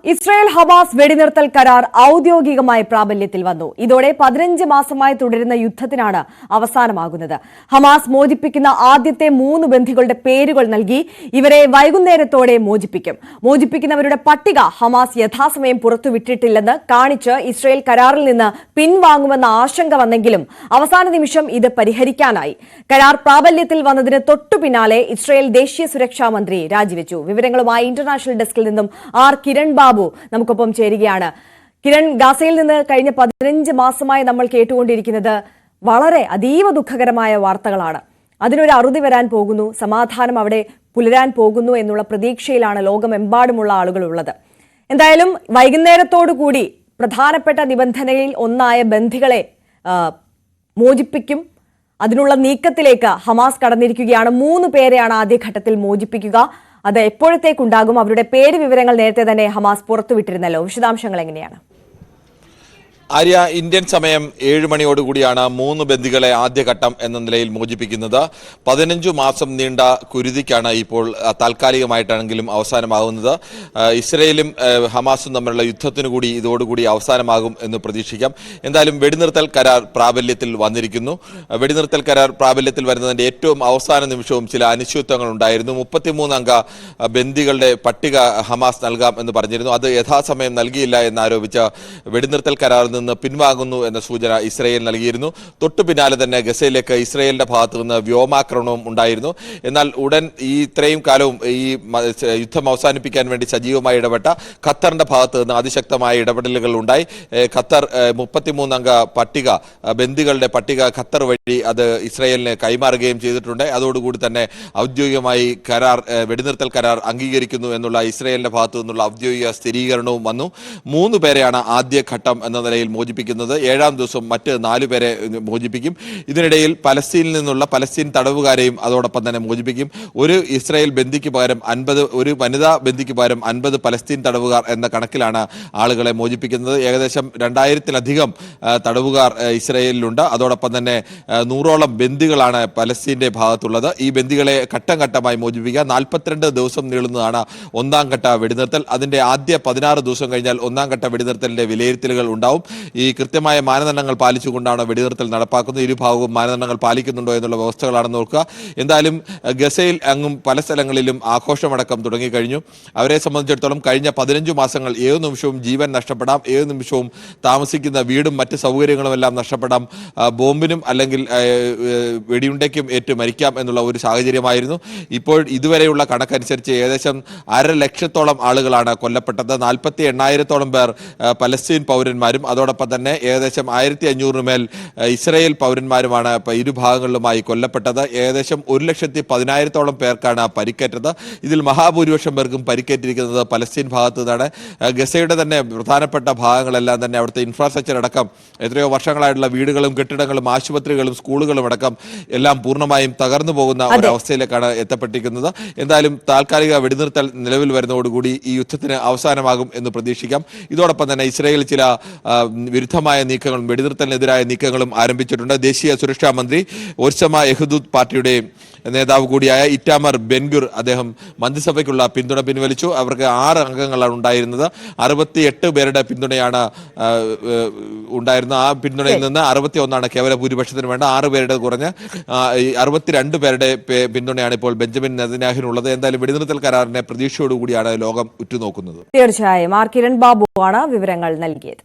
Israel Hamas വെടിനിർത്തൽ കരാർ ഔദ്യോഗികമായി പ്രാബല്യത്തിൽ വന്നു. ഇതോടെ 15 മാസമായി തുടരുന്ന യുദ്ധത്തിനാണ് അവസാനമാകുന്നത്. ഹമാസ് മോചിപ്പിക്കുന്ന ആദ്യത്തെ 3 ബന്ദികളുടെ പേരുകൾ നൽകി ഇവരെ വൈകുന്നേരത്തോടെ മോചിപ്പിക്കും. മോചിപ്പിക്കുന്നവരുടെ പട്ടിക ഹമാസ് യഥാസമയം പുറത്തുവിട്ടിട്ടില്ലെന്ന് കാണിച്ച് ഇസ്രായേൽ കരാറിൽ നിന്ന് പിൻവാങ്ങുമെന്ന ആശങ്ക വന്നെങ്കിലും അവസാന നിമിഷം ഇത് പരിഹരിക്കാനായി. കരാർ പ്രാബല്യത്തിൽ വന്നതിന് തൊട്ടു പിന്നാലെ ഇസ്രായേൽ ദേശീയ സുരക്ഷാ മന്ത്രി രാജിവെച്ചു. വിവരങ്ങളുമായി ഇന്റർനാഷണൽ ഡെസ്കിൽ നിന്നും ആർ കിരൺ ബാബു നമുക്കൊപ്പം ചേരുകയാണ്. കിരൺ, ഗാസയിൽ നിന്ന് കഴിഞ്ഞ 15 മാസമായി നമ്മൾ കേട്ടുകൊണ്ടിരിക്കുന്നത് വളരെ അതീവ ദുഃഖകരമായ വാർത്തകളാണ്. അതിനൊരു അറുതി വരാൻ പോകുന്നു, സമാധാനം അവിടെ പുലരാൻ പോകുന്നു എന്നുള്ള പ്രതീക്ഷയിലാണ് ലോകമെമ്പാടുമുള്ള ആളുകൾ ഉള്ളത്. എന്തായാലും വൈകുന്നേരത്തോടുകൂടി പ്രധാനപ്പെട്ട നിബന്ധനയിൽ ഒന്നായ ബന്ദികളെ മോചിപ്പിക്കും. അതിനുള്ള നീക്കത്തിലേക്ക് ഹമാസ് കടന്നിരിക്കുകയാണ്. 3 പേരെയാണ് ആദ്യഘട്ടത്തിൽ മോചിപ്പിക്കുക. അത് എപ്പോഴത്തേക്കുണ്ടാകും? അവരുടെ പേര് വിവരങ്ങൾ നേരത്തെ തന്നെ ഹമാസ് പുറത്തുവിട്ടിരുന്നല്ലോ. വിശദാംശങ്ങൾ എങ്ങനെയാണ്? ആര്യ, ഇന്ത്യൻ സമയം 7 മണിയോടുകൂടിയാണ് 3 ബന്ദികളെ ആദ്യഘട്ടം എന്ന നിലയിൽ മോചിപ്പിക്കുന്നത്. 15 മാസം നീണ്ട കുരുതിക്കാണ് ഇപ്പോൾ താൽക്കാലികമായിട്ടാണെങ്കിലും അവസാനമാകുന്നത്. ഇസ്രയേലും ഹമാസും തമ്മിലുള്ള യുദ്ധത്തിനു കൂടി ഇതോടുകൂടി അവസാനമാകും എന്ന് പ്രതീക്ഷിക്കാം. എന്തായാലും വെടിനിർത്തൽ കരാർ പ്രാബല്യത്തിൽ വന്നിരിക്കുന്നു. വെടിനിർത്തൽ കരാർ പ്രാബല്യത്തിൽ വരുന്നതിന്റെ ഏറ്റവും അവസാന നിമിഷവും ചില അനിശ്ചിതത്വങ്ങൾ ഉണ്ടായിരുന്നു. 33 അംഗ ബന്ദികളുടെ പട്ടിക ഹമാസ് നൽകാം എന്ന് പറഞ്ഞിരുന്നു. അത് യഥാസമയം നൽകിയില്ല എന്നാരോപിച്ച് വെടിനിർത്തൽ കരാറിൽ പിൻവാങ്ങുന്നു എന്ന സൂചന ഇസ്രയേൽ നൽകിയിരുന്നു. തൊട്ടു പിന്നാലെ തന്നെ ഗസയിലേക്ക് ഇസ്രയേലിന്റെ ഭാഗത്തു നിന്ന് വ്യോമാക്രമണവും ഉണ്ടായിരുന്നു. എന്നാൽ ഉടൻ ഇത്രയും കാലവും ഈ യുദ്ധം അവസാനിപ്പിക്കാൻ വേണ്ടി സജീവമായി ഇടപെട്ട ഖത്തറിന്റെ ഭാഗത്തു നിന്ന് അതിശക്തമായ ഇടപെടലുകൾ ഉണ്ടായി. ഖത്തർ 33 അംഗ പട്ടിക ബന്ദികളുടെ പട്ടിക ഖത്തർ വഴി അത് ഇസ്രയേലിന് കൈമാറുകയും ചെയ്തിട്ടുണ്ട്. അതോടുകൂടി തന്നെ ഔദ്യോഗികമായി കരാർ വെടിനിർത്തൽ കരാർ അംഗീകരിക്കുന്നു എന്നുള്ള ഇസ്രയേലിന്റെ ഭാഗത്തു നിന്നുള്ള ഔദ്യോഗിക സ്ഥിരീകരണവും വന്നു. 3 പേരെയാണ് ആദ്യഘട്ടം എന്ന നിലയിൽ മോചിപ്പിക്കുന്നത്. 7-ാം ദിവസം മറ്റ് 4 പേരെ മോചിപ്പിക്കും. ഇതിനിടയിൽ പലസ്തീനിൽ നിന്നുള്ള പലസ്തീൻ തടവുകാരെയും അതോടൊപ്പം തന്നെ മോചിപ്പിക്കും. ഒരു ഇസ്രായേൽ ബന്ദിക്ക് പകരം 50, ഒരു വനിതാ ബന്ദിക്ക് പകരം 50 പലസ്തീൻ തടവുകാർ എന്ന കണക്കിലാണ് ആളുകളെ മോചിപ്പിക്കുന്നത്. ഏകദേശം 2000-ലധികം തടവുകാർ ഇസ്രായേലിലുണ്ട്. അതോടൊപ്പം തന്നെ 100ഓളം ബന്ദികളാണ് പലസ്തീന്റെ ഭാഗത്തുള്ളത്. ഈ ബന്ദികളെ ഘട്ടം ഘട്ടമായി മോചിപ്പിക്കുക. 42 ദിവസം നീളുന്നതാണ് 1-ാം ഘട്ട വെടിനിർത്തൽ. അതിന്റെ ആദ്യ 16 ദിവസം കഴിഞ്ഞാൽ 1-ാം ഘട്ട വെടിനിർത്തലിന്റെ വിലയിരുത്തലുകൾ ഉണ്ടാവും. ഈ കൃത്യമായ മാനദണ്ഡങ്ങൾ പാലിച്ചുകൊണ്ടാണ് വെടിനിർത്തൽ നടപ്പാക്കുന്നത്. ഇരുഭാഗവും മാനദണ്ഡങ്ങൾ പാലിക്കുന്നുണ്ടോ എന്നുള്ള വ്യവസ്ഥകളാണെന്ന് നോക്കുക. എന്തായാലും ഗസയിൽ അങ്ങും പല സ്ഥലങ്ങളിലും ആഘോഷമടക്കം തുടങ്ങിക്കഴിഞ്ഞു. അവരെ സംബന്ധിച്ചിടത്തോളം കഴിഞ്ഞ 15 മാസങ്ങൾ ഏത് നിമിഷവും ജീവൻ നഷ്ടപ്പെടാം, ഏത് നിമിഷവും താമസിക്കുന്ന വീടും മറ്റ് സൗകര്യങ്ങളും എല്ലാം നഷ്ടപ്പെടാം, ബോംബിനും അല്ലെങ്കിൽ വെടിയുണ്ടയ്ക്കും ഏറ്റു മരിക്കാം എന്നുള്ള ഒരു സാഹചര്യമായിരുന്നു. ഇപ്പോൾ ഇതുവരെയുള്ള കണക്കനുസരിച്ച് ഏകദേശം 1.5 ലക്ഷത്തോളം ആളുകളാണ് കൊല്ലപ്പെട്ടത്. 48,000-ഓളം പേർ പലസ്തീൻ പൗരന്മാരും അതോടൊപ്പം തന്നെ ഏകദേശം 1500 മേൽ ഇസ്രായേൽ പൗരന്മാരുമാണ് ഇരുഭാഗങ്ങളിലുമായി കൊല്ലപ്പെട്ടത്. ഏകദേശം 1,10,000-ഓളം പേർക്കാണ് പരിക്കേറ്റത്. ഇതിൽ മഹാഭൂരിപക്ഷം പേർക്കും പരിക്കേറ്റിരിക്കുന്നത് പലസ്തീൻ ഭാഗത്തു നിന്നാണ്. ഗസയുടെ തന്നെ പ്രധാനപ്പെട്ട ഭാഗങ്ങളെല്ലാം തന്നെ അവിടുത്തെ ഇൻഫ്രാസ്ട്രക്ചർ അടക്കം എത്രയോ വർഷങ്ങളായിട്ടുള്ള വീടുകളും കെട്ടിടങ്ങളും ആശുപത്രികളും സ്കൂളുകളും അടക്കം എല്ലാം പൂർണ്ണമായും തകർന്നു പോകുന്ന ഒരവസ്ഥയിലേക്കാണ് എത്തപ്പെട്ടിരിക്കുന്നത്. എന്തായാലും താൽക്കാലിക വെടിനിർത്തൽ നിലവിൽ വരുന്നതോടുകൂടി ഈ യുദ്ധത്തിന് അവസാനമാകും എന്ന് പ്രതീക്ഷിക്കാം. ഇതോടൊപ്പം തന്നെ ഇസ്രായേൽ ചില വിരുദ്ധമായ നീക്കങ്ങളും വെടിനിർത്തലിനെതിരായ നീക്കങ്ങളും ആരംഭിച്ചിട്ടുണ്ട്. ദേശീയ സുരക്ഷാ മന്ത്രി ഓർസമ യഹൂദൂത്ത് പാർട്ടിയുടെ നേതാവ് കൂടിയായ ഇറ്റാമർ ബെൻഗുർ അദ്ദേഹം മന്ത്രിസഭയ്ക്കുള്ള പിന്തുണ പിൻവലിച്ചു. അവർക്ക് 6 അംഗങ്ങളാണ് ഉണ്ടായിരുന്നത്. 68 പേരുടെ പിന്തുണയാണ് ഉണ്ടായിരുന്നത്. ആ പിന്തുണയിൽ നിന്ന് 61 കേവല ഭൂരിപക്ഷത്തിന് വേണ്ട 6 പേരുടെ കുറഞ്ഞ് 62 പേരുടെ പിന്തുണയാണ് ഇപ്പോൾ ബെഞ്ചമിൻ നെതന്യാഹുവിനുള്ളത്. എന്തായാലും വെടിനിർത്തൽ കരാറിനെ പ്രതീക്ഷയോടുകൂടിയാണ് ലോകം ഉറ്റുനോക്കുന്നത്. തീർച്ചയായും ആർ കിരൺ ബാബു ആണ് വിവരങ്ങൾ നൽകിയത്.